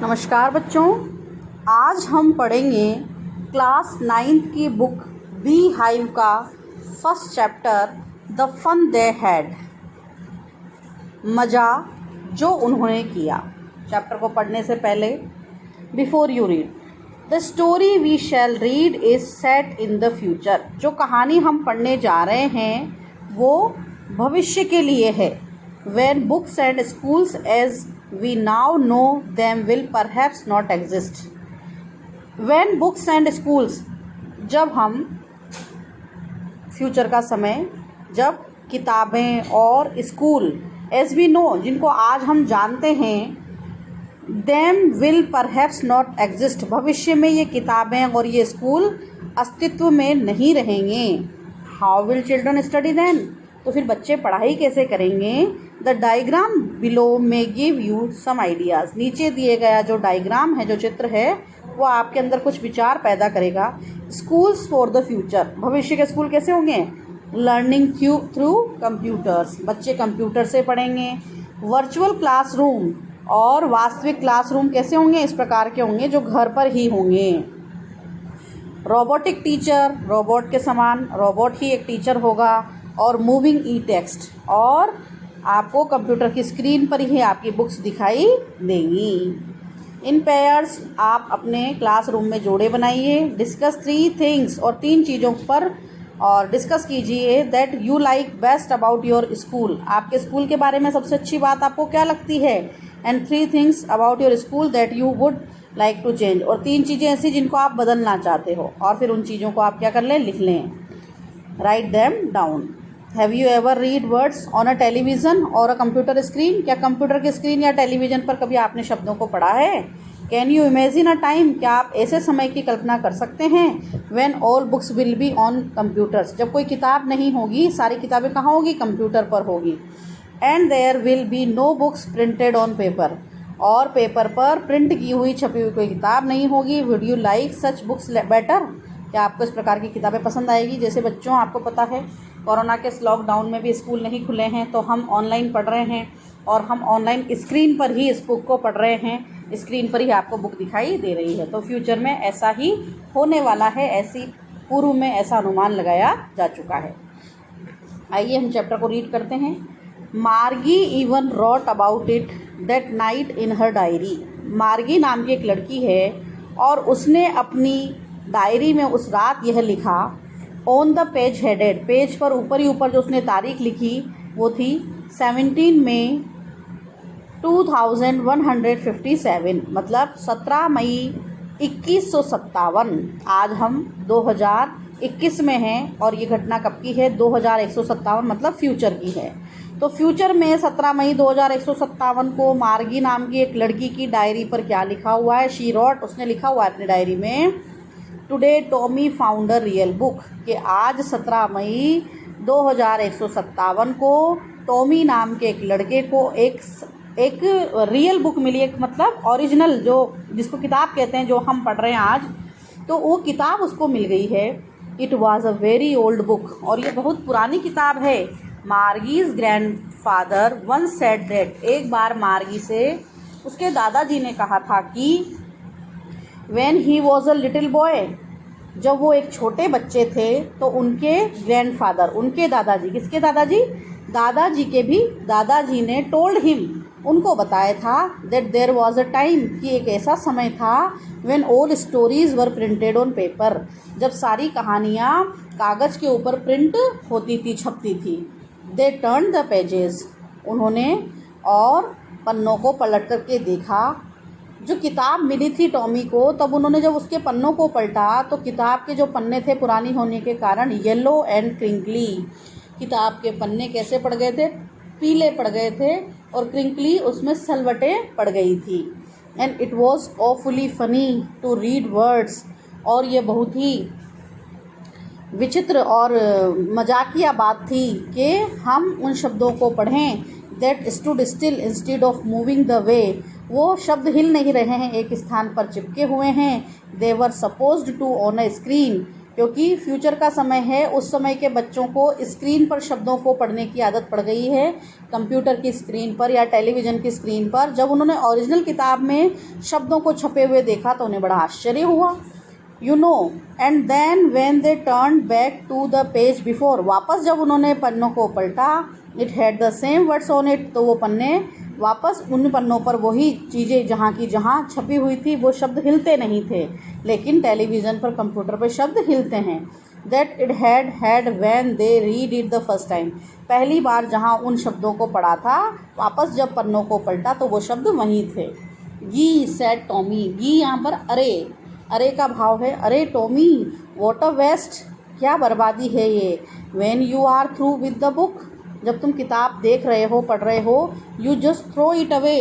नमस्कार बच्चों, आज हम पढ़ेंगे क्लास 9th की बुक बी हाइव का first chapter the fun they had. मज़ा जो उन्होंने किया। चैप्टर को पढ़ने से पहले before you read the story we shall read is set in the future. जो कहानी हम पढ़ने जा रहे हैं वो भविष्य के लिए है। When books and schools as we now know them will perhaps not exist. When books and schools, जब हम फ्यूचर का समय, जब किताबें और स्कूल as we know, जिनको आज हम जानते हैं, them will perhaps not exist, भविष्य में ये किताबें और ये स्कूल अस्तित्व में नहीं रहेंगे। How will children study then? तो फिर बच्चे पढ़ाई कैसे करेंगे? The diagram below may give you some ideas. नीचे दिए गया जो डायग्राम है, जो चित्र है, वो आपके अंदर कुछ विचार पैदा करेगा। स्कूल्स फॉर द फ्यूचर, भविष्य के स्कूल कैसे होंगे? लर्निंग थ्रू कंप्यूटर्स, बच्चे कंप्यूटर से पढ़ेंगे। वर्चुअल क्लासरूम और वास्तविक क्लासरूम कैसे होंगे? इस प्रकार के होंगे जो घर पर ही होंगे। रोबोटिक टीचर, रोबोट के समान रोबोट ही एक टीचर होगा। और मूविंग ई टेक्स्ट, और आपको कंप्यूटर की स्क्रीन पर ही आपकी बुक्स दिखाई देंगी। इन पेयर्स, आप अपने क्लासरूम में जोड़े बनाइए। डिस्कस 3 थिंग्स, और 3 चीज़ों पर और डिस्कस कीजिए that you like best about your school. आपके स्कूल के बारे में सबसे अच्छी बात आपको क्या लगती है? And 3 things about your school that you would like to change, और 3 चीज़ें ऐसी जिनको आप बदलना चाहते हो, और फिर उन चीज़ों को आप क्या कर लें? लिख लें। Write them down. Have you ever read words on a television और अ कंप्यूटर स्क्रीन? क्या कंप्यूटर की स्क्रीन या टेलीविज़न पर कभी आपने शब्दों को पढ़ा है? Can you imagine a time, क्या आप ऐसे समय की कल्पना कर सकते हैं? When all books will be on computers, जब कोई किताब नहीं होगी, सारी किताबें कहाँ होगी? कंप्यूटर पर होगी। And there will be no books printed on paper, और पेपर पर प्रिंट की हुई छपी हुई कोई किताब नहीं होगी। Would you like such books better? क्या आपको इस प्रकार की किताबें पसंद आएगी? जैसे बच्चों, आपको पता है कोरोना के इस लॉकडाउन में भी स्कूल नहीं खुले हैं, तो हम ऑनलाइन पढ़ रहे हैं, और हम ऑनलाइन स्क्रीन पर ही इस बुक को पढ़ रहे हैं। स्क्रीन पर ही आपको बुक दिखाई दे रही है। तो फ्यूचर में ऐसा ही होने वाला है, ऐसी पूर्व में ऐसा अनुमान लगाया जा चुका है। आइए हम चैप्टर को रीड करते हैं। Margie even wrote about it that night in her diary. Margie नाम की एक लड़की है, और उसने अपनी डायरी में उस रात यह लिखा। On the page headed, page पर ऊपर ही ऊपर जो उसने तारीख लिखी वो थी 17 मई 2157, मतलब 17 मई 2157। आज हम 2021 में हैं, और ये घटना कब की है? 2157, मतलब फ्यूचर की है। तो फ्यूचर में 17 मई 2157 को मार्गी नाम की एक लड़की की डायरी पर क्या लिखा हुआ है? शी रॉट, उसने लिखा हुआ है अपनी डायरी में, today Tommy found a real book, कि आज 17 मई 2157 को टॉमी नाम के एक लड़के को एक रियल बुक मिली, एक मतलब ओरिजिनल, जो जिसको किताब कहते हैं, जो हम पढ़ रहे हैं आज, तो वो किताब उसको मिल गई है। It was a very old book, और ये बहुत पुरानी किताब है। मार्गीज ग्रैंडफादर वंस सेड दैट, एक बार मार्गी से उसके दादाजी ने कहा था कि When he was a little boy, जब वो एक छोटे बच्चे थे, तो उनके ग्रैंडफादर, उनके दादाजी, किसके दादाजी? दादाजी के भी दादाजी ने टोल्ड हिम, उनको बताया था, that there was a time, कि एक ऐसा समय था, when all stories were printed on paper, जब सारी कहानियाँ कागज़ के ऊपर प्रिंट होती थी, छपती थी। दे टर्न द पेजेस, उन्होंने और पन्नों को पलट करके देखा। जो किताब मिली थी टॉमी को, तब उन्होंने जब उसके पन्नों को पलटा, तो किताब के जो पन्ने थे पुरानी होने के कारण येलो एंड क्रिंकली, किताब के पन्ने कैसे पड़ गए थे? पीले पड़ गए थे, और क्रिंकली, उसमें सलवटें पड़ गई थी। And it was awfully funny to read words, और ये बहुत ही विचित्र और मजाकिया बात थी कि हम उन शब्दों को पढ़ें। That stood still instead of moving the way, वो शब्द हिल नहीं रहे हैं, एक स्थान पर चिपके हुए हैं। They were supposed to on a screen, क्योंकि फ्यूचर का समय है, उस समय के बच्चों को स्क्रीन पर शब्दों को पढ़ने की आदत पड़ गई है, कंप्यूटर की स्क्रीन पर या टेलीविज़न की स्क्रीन पर। जब उन्होंने ओरिजिनल किताब में शब्दों को छपे हुए देखा तो उन्हें बड़ा आश्चर्य हुआ। And then when they turn back to the page before, वापस जब उन्होंने पन्नों को पलटा, it had the same words on it, तो वो पन्ने वापस उन पन्नों पर वही चीज़ें जहाँ की जहाँ छपी हुई थी, वो शब्द हिलते नहीं थे, लेकिन टेलीविज़न पर कंप्यूटर पर शब्द हिलते हैं। That it had when they read it the first time, पहली बार जहाँ उन शब्दों को पढ़ा था, वापस जब पन्नों को पलटा तो वो शब्द वहीं थे। गी सेड टॉमी, गी यहाँ पर अरे का भाव है। अरे टॉमी, व्हाट अ वेस्ट, क्या बर्बादी है ये। When you are through with the book, जब तुम किताब देख रहे हो, पढ़ रहे हो, you just throw it away,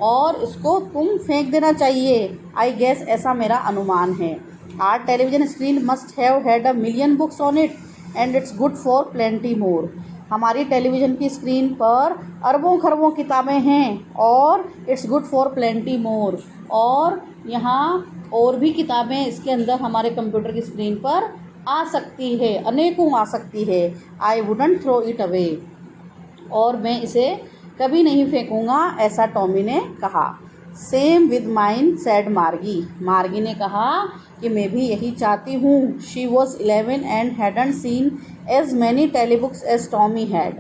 और इसको तुम फेंक देना चाहिए। आई गेस, ऐसा मेरा अनुमान है। Are television screen must have had a million books on it and it's good for plenty more, हमारी टेलीविज़न की स्क्रीन पर अरबों खरबों किताबें हैं और इट्स गुड फॉर प्लेंटी मोर, और यहाँ और भी किताबें इसके अंदर हमारे कंप्यूटर की स्क्रीन पर आ सकती है, अनेकों आ सकती है। I wouldn't throw it away, और मैं इसे कभी नहीं फेंकूंगा, ऐसा टॉमी ने कहा। सेम विद माइन सेड मार्गी, मार्गी ने कहा कि मैं भी यही चाहती हूँ। She was 11 and hadn't seen as many telebooks as Tommy had,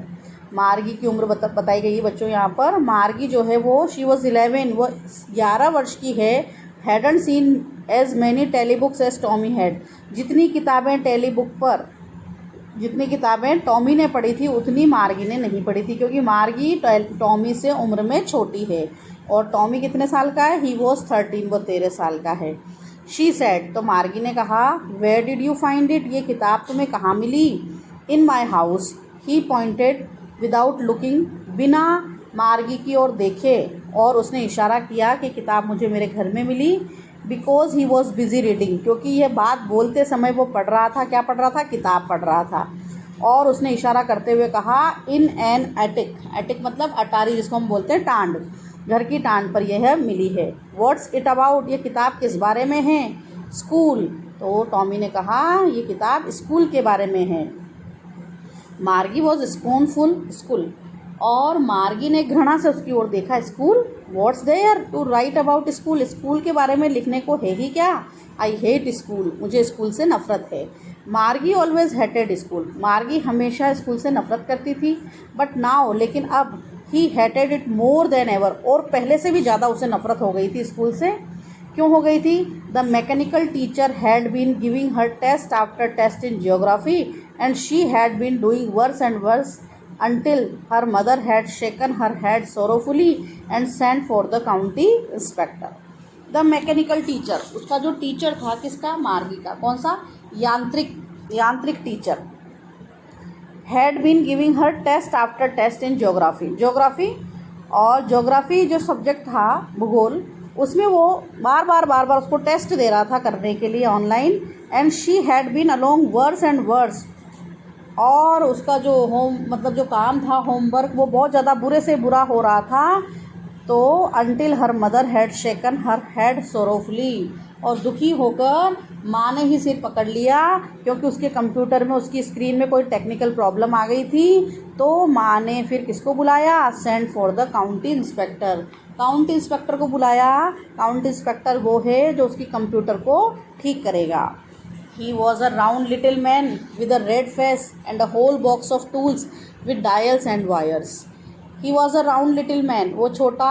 Margie की उम्र बताई गई है बच्चों यहाँ पर। मार्गी जो है वो शी वॉज 11, वो 11 वर्ष की है। Hadn't seen as many telebooks as Tommy had, जितनी किताबें टॉमी ने पढ़ी थी उतनी मार्गी ने नहीं पढ़ी थी, क्योंकि मार्गी टॉमी से उम्र में छोटी है। और टॉमी कितने साल का है? ही वॉज 13, वो 13 साल का है। शी सेड, तो मार्गी ने कहा, where did you find it, ये किताब तुम्हें कहाँ मिली? In my house, he pointed without looking, बिना मार्गी की ओर देखे और उसने इशारा किया कि किताब मुझे मेरे घर में मिली। Because he was busy reading, क्योंकि यह बात बोलते समय वो पढ़ रहा था। क्या पढ़ रहा था? किताब पढ़ रहा था। और उसने इशारा करते हुए कहा, इन एन एटिक, एटिक मतलब अटारी जिसको हम बोलते हैं टांड, घर की टांड पर यह मिली है। व्हाट्स इट अबाउट, ये किताब किस बारे में है? स्कूल, तो टॉमी ने कहा ये किताब स्कूल के बारे में है। मार्गी वॉज स्कूनफुल, स्कूल, और मार्गी ने घृणा से उसकी ओर देखा। School, what's there to write about school, school के बारे में लिखने को है ही क्या? आई हेट स्कूल, मुझे स्कूल से नफरत है। मार्गी ऑलवेज हेटेड स्कूल, मार्गी हमेशा स्कूल से नफरत करती थी। बट नाउ, लेकिन अब, he hated it more than ever, और पहले से भी ज़्यादा उसे नफरत हो गई थी स्कूल से। क्यों हो गई थी? The mechanical teacher had been giving her test after test in geography and she had been doing worse and worse until her mother had shaken her head sorrowfully and sent for the county inspector. The mechanical teacher, उसका जो teacher था, किसका? मार्गी का। कौन सा? यांत्रिक teacher. had been giving her test after test in geography, और ज्योग्राफी जो सब्जेक्ट था, भूगोल, उसमें वो बार बार उसको टेस्ट दे रहा था करने के लिए online. And she had been along worse and worse, और उसका जो जो काम था, होमवर्क, वो बहुत ज़्यादा बुरे से बुरा हो रहा था। तो until her mother had shaken her head sorrowfully, और दुखी होकर माँ ने ही सिर पकड़ लिया, क्योंकि उसके कंप्यूटर में, उसकी स्क्रीन में कोई टेक्निकल प्रॉब्लम आ गई थी। तो माँ ने फिर किसको बुलाया? Send for the county inspector, county inspector को बुलाया। काउंटी इंस्पेक्टर वो है जो उसकी कंप्यूटर को ठीक करेगा। He was a round little man with a red face and a whole box of tools with dials and wires. He was a round little man, वो छोटा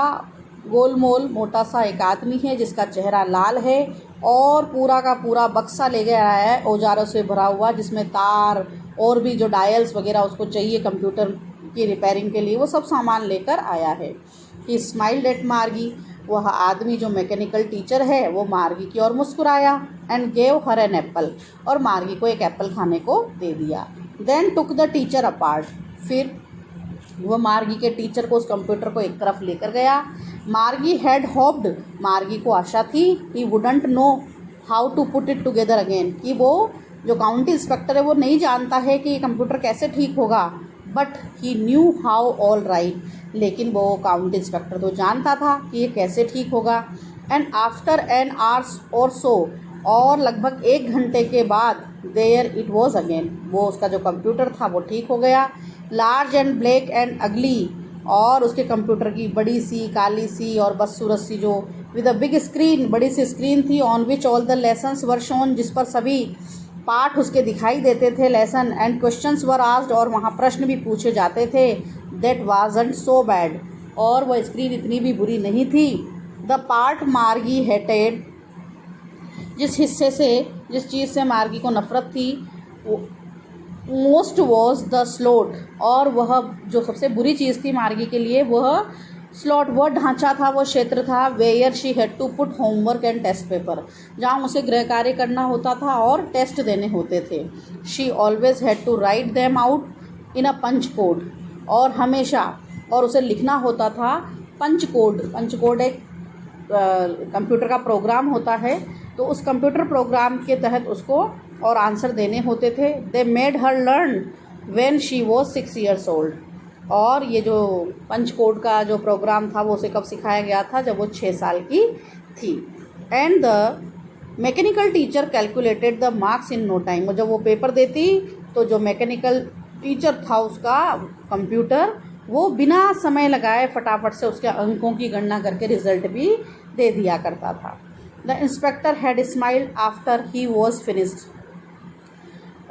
गोलमोल मोटा सा एक आदमी है जिसका चेहरा लाल है और पूरा का पूरा बक्सा ले गया है औजारों से भरा हुआ, जिसमें तार और भी जो डायल्स वगैरह उसको चाहिए कंप्यूटर की रिपेयरिंग के लिए, वो सब सामान लेकर आया है। He smiled at मार्गी, वह आदमी जो मैकेनिकल टीचर है वो मार्गी की ओर मुस्कुराया। And gave her an apple, और मार्गी को एक एप्पल खाने को दे दिया। Then took the teacher apart, फिर वो मार्गी के टीचर को, उस कंप्यूटर को एक तरफ लेकर गया। मार्गी हैड होप्ड, मार्गी को आशा थी, he wouldn't know how to put it together again, कि वो जो काउंटी इंस्पेक्टर है वो नहीं जानता है कि ये कंप्यूटर कैसे ठीक होगा। But he knew how all right, लेकिन वो काउंटी इंस्पेक्टर तो जानता था कि ये कैसे ठीक होगा। एंड आफ्टर एन आवर्स और सो, और लगभग 1 घंटे के बाद देयर इट वॉज अगेन, वो उसका जो कंप्यूटर था वो ठीक हो गया। लार्ज एंड ब्लैक एंड अगली, और उसके कंप्यूटर की बड़ी सी काली सी और बदसूरत सी जो विद अ बिग स्क्रीन, बड़ी सी स्क्रीन थी, on which all the lessons were shown, जिस पर सभी पाठ उसके दिखाई देते थे, lesson, and questions were asked, और वहाँ प्रश्न भी पूछे जाते थे। दैट वाजंट सो बैड, और वह स्क्रीन इतनी भी बुरी नहीं थी। द पार्ट मार्गी हेटेड, जिस हिस्से से, जिस चीज़ से मार्गी को नफ़रत थी, मोस्ट वॉज द स्लॉट, और वह जो सबसे बुरी चीज़ थी मार्गी के लिए वह स्लॉट, वह ढांचा था, वह क्षेत्र था, where she had to put homework and test paper, जहाँ उसे गृह कार्य करना होता था और टेस्ट देने होते थे। She always had to write them out in a punch code, और हमेशा, और उसे लिखना होता था पंच कोड। पंच कोड एक कंप्यूटर का प्रोग्राम होता है, तो उस कंप्यूटर प्रोग्राम के तहत उसको और आंसर देने होते थे। They made her learn when she was 6 years old, और ये जो पंच कोड का जो प्रोग्राम था वो उसे कब सिखाया गया था, जब वो 6 साल की थी। And the mechanical teacher calculated the marks in no time, जब वो पेपर देती तो जो मैकेनिकल टीचर था उसका कंप्यूटर, वो बिना समय लगाए फटाफट से उसके अंकों की गणना करके रिजल्ट भी दे दिया करता था। The inspector had smiled after he was finished,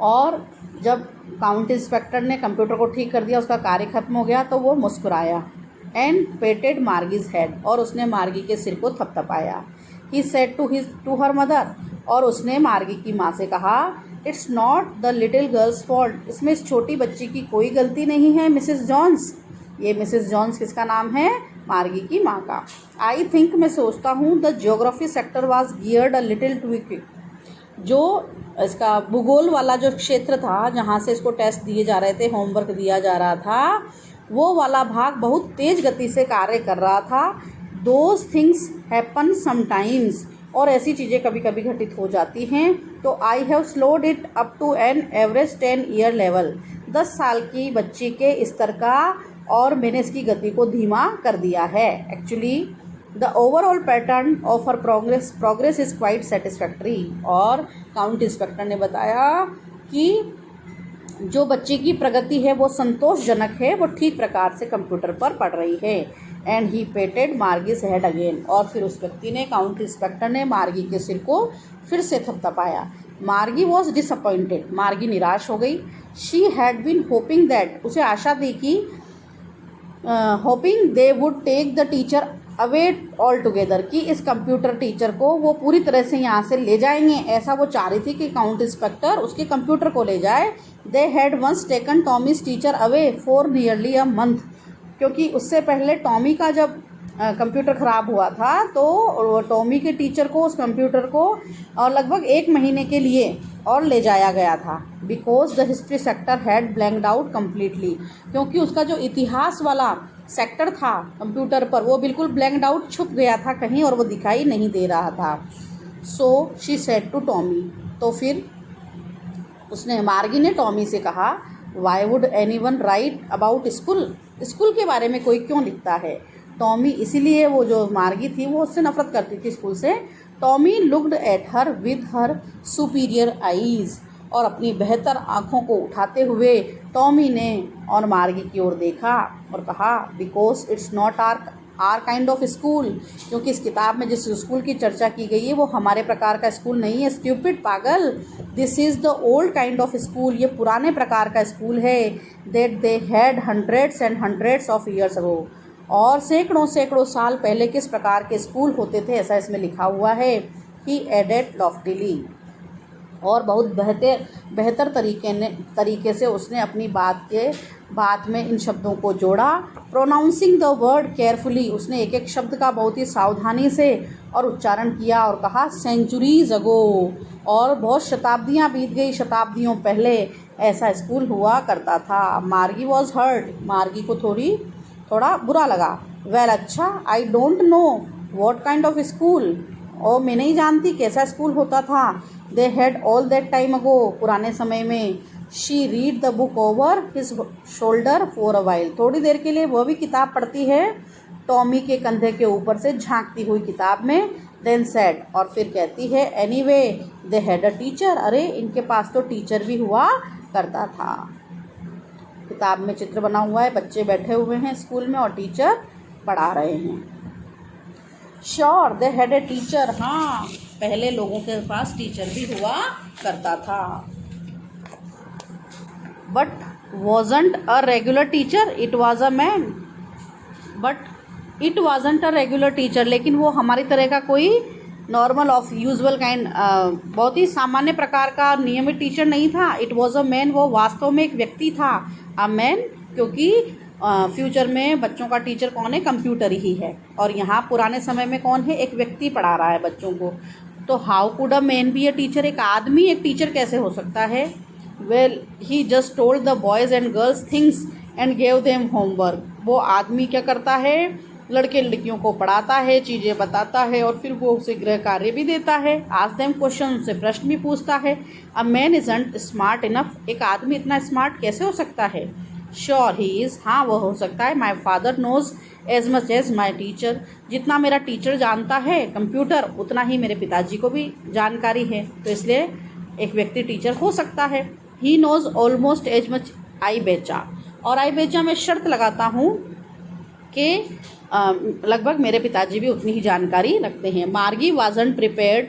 और जब काउंटी इंस्पेक्टर ने कंप्यूटर को ठीक कर दिया, उसका कार्य खत्म हो गया, तो वो मुस्कुराया। एंड पेटेड मार्गीज हेड, और उसने मार्गी के सिर को थपथपाया। He said to her mother, और उसने मार्गी की माँ से कहा, it's not the little girl's fault, इसमें इस छोटी बच्ची की कोई गलती नहीं है मिसेस जॉन्स। ये मिसेस जॉन्स किसका नाम है? मार्गी की माँ का। आई थिंक, मैं सोचता हूँ, the geography sector was geared a little too quick, जो इसका भूगोल वाला जो क्षेत्र था जहाँ से इसको टेस्ट दिए जा रहे थे, होमवर्क दिया जा रहा था, वो वाला भाग बहुत तेज़ गति से कार्य कर रहा था। दोज थिंग्स हैपन समटाइम्स, और ऐसी चीज़ें कभी कभी घटित हो जाती हैं। तो I have slowed it up to an average 10 year level, 10 साल की बच्ची के स्तर का, और मैंने इसकी गति को धीमा कर दिया है। Actually the overall pattern of her progress is quite satisfactory, और काउंटी इंस्पेक्टर ने बताया कि जो बच्चे की प्रगति है वो संतोषजनक है, वो ठीक प्रकार से कंप्यूटर पर पढ़ रही है। एंड ही पेटेड मार्गीज हेड अगेन, और फिर उस व्यक्ति ने, काउंटी इंस्पेक्टर ने, मार्गी के सिर को फिर से थपथपाया। मार्गी वॉज डिसअपॉइंटेड, मार्गी निराश हो गई। She had been hoping that, उसे आशा थी कि hoping they would take the teacher away all together, कि इस कंप्यूटर टीचर को वो पूरी तरह से यहाँ से ले जाएंगे, ऐसा वो चाह रही थी कि काउंटी इंस्पेक्टर उसके कंप्यूटर को ले जाए। They had once taken Tommy's teacher away for nearly a month, क्योंकि उससे पहले टॉमी का जब कंप्यूटर ख़राब हुआ था तो टॉमी के टीचर को, उस कंप्यूटर को, और लगभग 1 महीने के लिए और ले जाया गया था। Because the history sector had blanked out completely, क्योंकि उसका जो इतिहास वाला सेक्टर था कंप्यूटर पर वो बिल्कुल ब्लैंक्ड आउट, छुप गया था कहीं और वो दिखाई नहीं दे रहा था। So she said to Tommy, तो फिर उसने, मार्गी ने टॉमी से कहा, why would anyone write about school, school के बारे में कोई क्यों लिखता है? टॉमी, इसीलिए वो जो मार्गी थी वो उससे नफरत करती थी स्कूल से। Tommy looked at her with her superior eyes, और अपनी बेहतर आँखों को उठाते हुए टॉमी ने और मार्गी की ओर देखा और कहा, because it's not our kind of school, क्योंकि इस किताब में जिस स्कूल की चर्चा की गई है वो हमारे प्रकार का स्कूल नहीं है। स्टूपिड, पागल, this is the old kind of school, ये पुराने प्रकार का स्कूल है। That they had hundreds and hundreds of years ago, और सैकड़ों सैकड़ों साल पहले किस प्रकार के स्कूल होते थे, ऐसा इसमें लिखा हुआ है। ही एडेड लॉफ्टिली, और बहुत बेहतर तरीके से उसने अपनी बात में इन शब्दों को जोड़ा। प्रोनाउंसिंग द वर्ड केयरफुली, उसने एक एक शब्द का बहुत ही सावधानी से और उच्चारण किया और कहा, सेंचुरीज अगो, और बहुत शताब्दियाँ बीत गई, शताब्दियों पहले ऐसा स्कूल हुआ करता था। मार्गी वॉज हर्ट, मार्गी को थोड़ा बुरा लगा। वेल, अच्छा, I don't know what kind of school, और मैं नहीं जानती कैसा स्कूल होता था। They had all that time ago, पुराने समय में। She read the book over his shoulder for a while, थोड़ी देर के लिए वह भी किताब पढ़ती है टॉमी के कंधे के ऊपर से झांकती हुई किताब में। देन सेड, और फिर कहती है, anyway they had a teacher, अरे इनके पास तो टीचर भी हुआ करता था। किताब में चित्र बना हुआ है, बच्चे बैठे हुए हैं स्कूल में और टीचर पढ़ा रहे हैं। Sure they had a teacher, हाँ पहले लोगों के पास टीचर भी हुआ करता था। But wasn't a regular teacher, it was a man. But it wasn't a regular teacher, लेकिन वो हमारी तरह का कोई नॉर्मल ऑफ यूजुअल काइंड बहुत ही सामान्य प्रकार का नियमित टीचर नहीं था। इट वॉज अ मैन, वो वास्तव में एक व्यक्ति था। अ मैन, क्योंकि फ्यूचर में बच्चों का टीचर कौन है? कंप्यूटर ही है। और यहाँ पुराने समय में कौन है? एक व्यक्ति पढ़ा रहा है बच्चों को। तो how could a man be a teacher, एक आदमी एक टीचर कैसे हो सकता है? Well he just told the boys and girls things and gave them homework. वो आदमी क्या करता है? लड़के लड़कियों को पढ़ाता है, चीज़ें बताता है और फिर वो उसे गृह कार्य भी देता है। आस्क देम क्वेश्चन, उनसे प्रश्न भी पूछता है। A man isn't smart enough, एक आदमी इतना स्मार्ट कैसे हो सकता है? श्योर ही इज़, हाँ वो हो सकता है। My father knows as much as my teacher, जितना मेरा टीचर जानता है कंप्यूटर, उतना ही मेरे पिताजी को भी जानकारी है। तो इसलिए एक व्यक्ति टीचर हो सकता है। He knows almost as much I betcha, और आई बेचा में शर्त लगाता हूँ कि लगभग मेरे पिताजी भी उतनी ही जानकारी रखते हैं। Margie wasn't prepared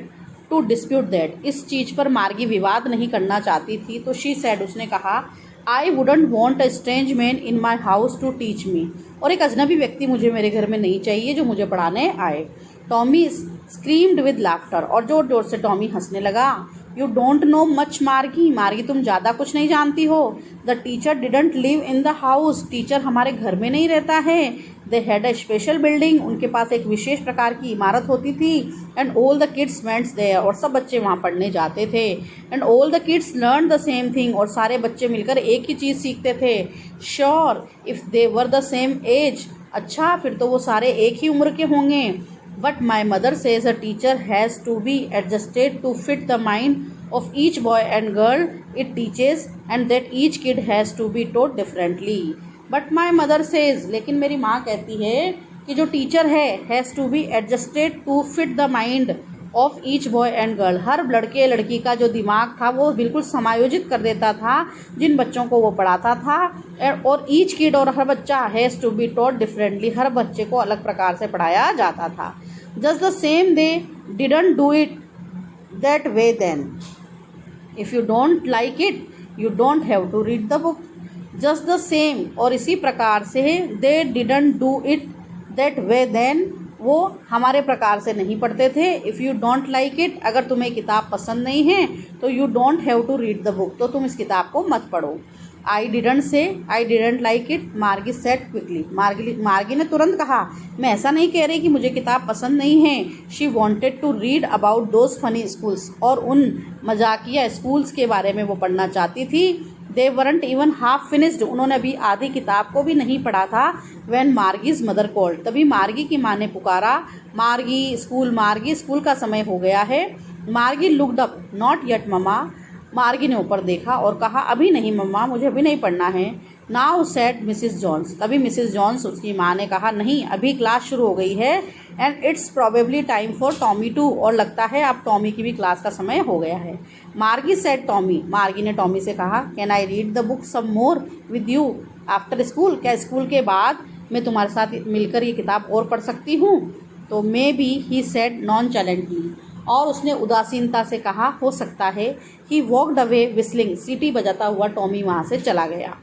to dispute that, इस चीज़ पर मार्गी विवाद नहीं करना चाहती थी। तो शी सैड, उसने कहा, I wouldn't want a strange man in my house to teach me, और एक अजनबी व्यक्ति मुझे मेरे घर में नहीं चाहिए जो मुझे पढ़ाने आए। टॉमी स्क्रीम्ड विद लाफ्टर, और जोर जोर से टॉमी हंसने लगा। यू डोंट नो मच मार्गी, मार्गी तुम ज़्यादा कुछ नहीं जानती हो। The teacher didn't live in the house, teacher हमारे घर में नहीं रहता है। They had a special building, उनके पास एक विशेष प्रकार की इमारत होती थी। And all the kids went there, और सब बच्चे वहाँ पढ़ने जाते थे। And all the kids learn the same thing, और सारे बच्चे मिलकर एक ही चीज़ सीखते थे। Sure if they were the same age, अच्छा फिर तो वो सारे एक ही उम्र के होंगे। But my mother says a teacher has to be adjusted to fit the mind of each boy and girl it teaches, and that each kid has to be taught differently. But my mother says, लेकिन मेरी माँ कहती है कि जो teacher है has to be adjusted to fit the mind of each boy and girl, हर लड़के लड़की का जो दिमाग था वो बिल्कुल समायोजित कर देता था जिन बच्चों को वो पढ़ाता था। और each kid, और हर बच्चा has to be taught differently, हर बच्चे को अलग प्रकार से पढ़ाया जाता था। Just the same they didn't do it that way then. If you don't like it, you don't have to read the book. Just the same, और इसी प्रकार से they didn't do it that way then, वो हमारे प्रकार से नहीं पढ़ते थे। If you don't like it, अगर तुम्हें किताब पसंद नहीं है तो you don't have to read the book, तो तुम इस किताब को मत पढ़ो। I didn't say, I didn't like it, मार्गी सेड क्विकली, मार्गी ने तुरंत कहा, मैं ऐसा नहीं कह रही कि मुझे किताब पसंद नहीं है। She wanted to read about those funny schools, और उन मजाकिया स्कूल्स के बारे में वो पढ़ना चाहती थी। They weren't even half finished, उन्होंने अभी आधी किताब को भी नहीं पढ़ा था। व्हेन मार्गीज मदर कॉल्ड, तभी मार्गी की माँ ने पुकारा, मार्गी स्कूल का समय हो गया है। मार्गी looked up, not yet mama, मार्गी ने ऊपर देखा और कहा, अभी नहीं मम्मा, मुझे अभी नहीं पढ़ना है। नाउ सेड मिसिस जॉन्स, तभी मिसिस जॉन्स उसकी माँ ने कहा, नहीं अभी क्लास शुरू हो गई है। And it's probably time for Tommy too, और लगता है अब टॉमी की भी क्लास का समय हो गया है। मार्गी सेड टॉमी, मार्गी ने टॉमी से कहा, can I read the book some more with you after school, क्या स्कूल के बाद मैं तुम्हारे साथ मिलकर ये किताब और पढ़ सकती हूँ? तो मे बी, ही सेड नॉन चैलेंटली, और उसने उदासीनता से कहा, हो सकता है। ही वॉकड अवे विस्लिंग, सीटी बजाता हुआ टॉमी वहाँ से चला गया।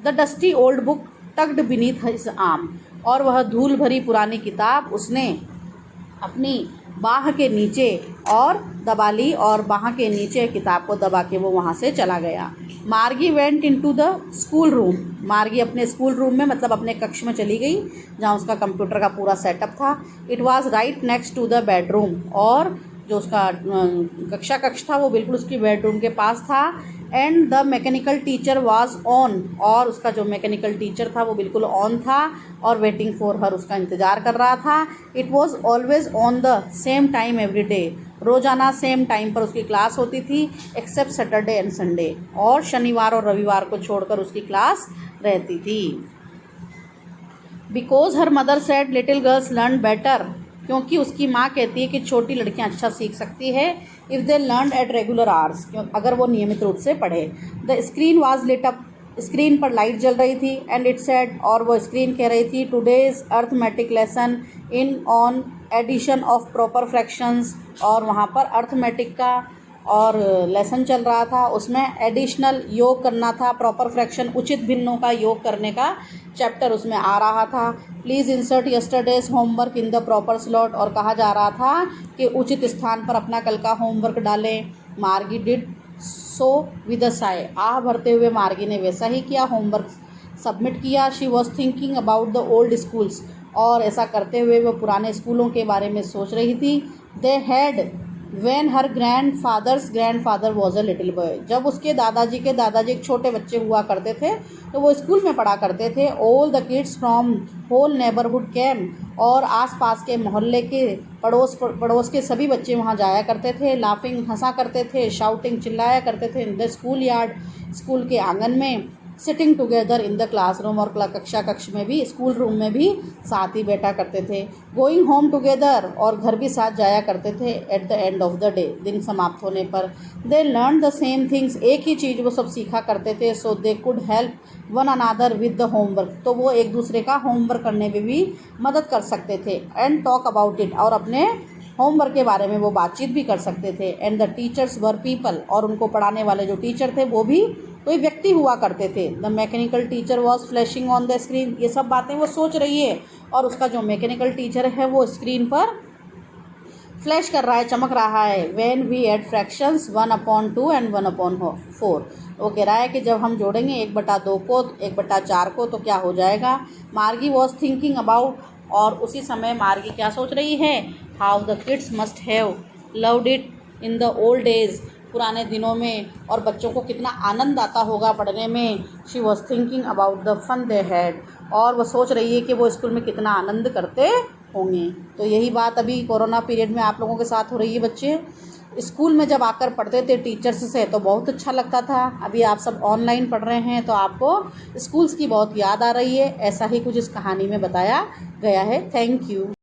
The dusty old book tucked beneath his arm, और वह धूल भरी पुरानी किताब उसने अपनी बाह के नीचे और दबा ली, और बाह के नीचे किताब को दबा के वो वहाँ से चला गया। मार्गी went into the school room, मार्गी अपने स्कूल रूम में मतलब अपने कक्ष में चली गई जहाँ उसका कंप्यूटर का पूरा सेटअप था। It was right next to the bedroom, और जो उसका कक्ष था वो बिल्कुल उसकी बेडरूम के पास था। And the mechanical teacher was on, और उसका जो मैकेनिकल टीचर था वो बिल्कुल ऑन था और वेटिंग फॉर हर, उसका इंतज़ार कर रहा था। It was always on the same time every day, रोज़ाना सेम टाइम पर उसकी क्लास होती थी, एक्सेप्ट सैटरडे एंड संडे, और शनिवार और रविवार को छोड़कर उसकी क्लास रहती थी। Because her mother said little girls learn better, क्योंकि उसकी माँ कहती है कि छोटी लड़कियाँ अच्छा सीख सकती है if they learn at regular hours, अगर वो नियमित रूप से पढ़े। The screen was lit up, screen पर लाइट जल रही थी। एंड इट सेड, और वो स्क्रीन कह रही थी, today's arithmetic lesson in on addition of proper fractions, और वहाँ पर अर्थमेटिक का और लेसन चल रहा था, उसमें एडिशनल योग करना था, प्रॉपर फ्रैक्शन उचित भिन्नों का योग करने का चैप्टर उसमें आ रहा था। Please insert yesterday's homework in the proper slot, और कहा जा रहा था कि उचित स्थान पर अपना कल का होमवर्क डालें। Margie did so with a sigh, आह भरते हुए मार्गी ने वैसा ही किया, होमवर्क सबमिट किया। She was thinking about the old schools, और ऐसा करते हुए वो पुराने स्कूलों के बारे में सोच रही थी। They had when her grandfather was a little boy, जब उसके दादाजी के दादाजी एक छोटे बच्चे हुआ करते थे तो वो स्कूल में पढ़ा करते थे। All the kids from whole neighbourhood came, और आसपास के मोहल्ले के पड़ोस के सभी बच्चे वहाँ जाया करते थे। लाफिंग, हंसा करते थे। शाउटिंग, चिल्लाया करते थे। In the school yard, school के आंगन में। Sitting together in the classroom, और कक्ष में भी, स्कूल रूम में भी साथ ही बैठा करते थे। गोइंग होम टुगेदर, और घर भी साथ जाया करते थे। At the end of the day, दिन समाप्त होने पर। They learn the same things, एक ही चीज़ वो सब सीखा करते थे। So they could help one another with the homework, तो वो एक दूसरे का होमवर्क करने में भी मदद कर सकते थे। एंड टॉक अबाउट इट, और अपने होमवर्क के बारे में वो बातचीत भी कर सकते थे। And the teachers were people, और उनको पढ़ाने वाले जो टीचर थे वो भी कोई व्यक्ति हुआ करते थे। The mechanical teacher was flashing on the screen, ये सब बातें वो सोच रही है, और उसका जो मैकेनिकल टीचर है वो स्क्रीन पर फ्लैश कर रहा है, चमक रहा है। When we add fractions 1/2 and 1/4, वो कह रहा है कि जब हम जोड़ेंगे 1/2 को 1/4 को तो क्या हो जाएगा। मार्गी वॉज थिंकिंग अबाउट, और उसी समय मार्गी क्या सोच रही है, how the kids must have loved it in the old days, पुराने दिनों में, और बच्चों को कितना आनंद आता होगा पढ़ने में। She was thinking about the fun they had, और वो सोच रही है कि वो स्कूल में कितना आनंद करते होंगे। तो यही बात अभी कोरोना पीरियड में आप लोगों के साथ हो रही है। बच्चे स्कूल में जब आकर पढ़ते थे टीचर्स से तो बहुत अच्छा लगता था, अभी आप सब ऑनलाइन पढ़ रहे हैं तो आपको स्कूल्स की बहुत याद आ रही है। ऐसा ही कुछ इस कहानी में बताया गया है। Thank you.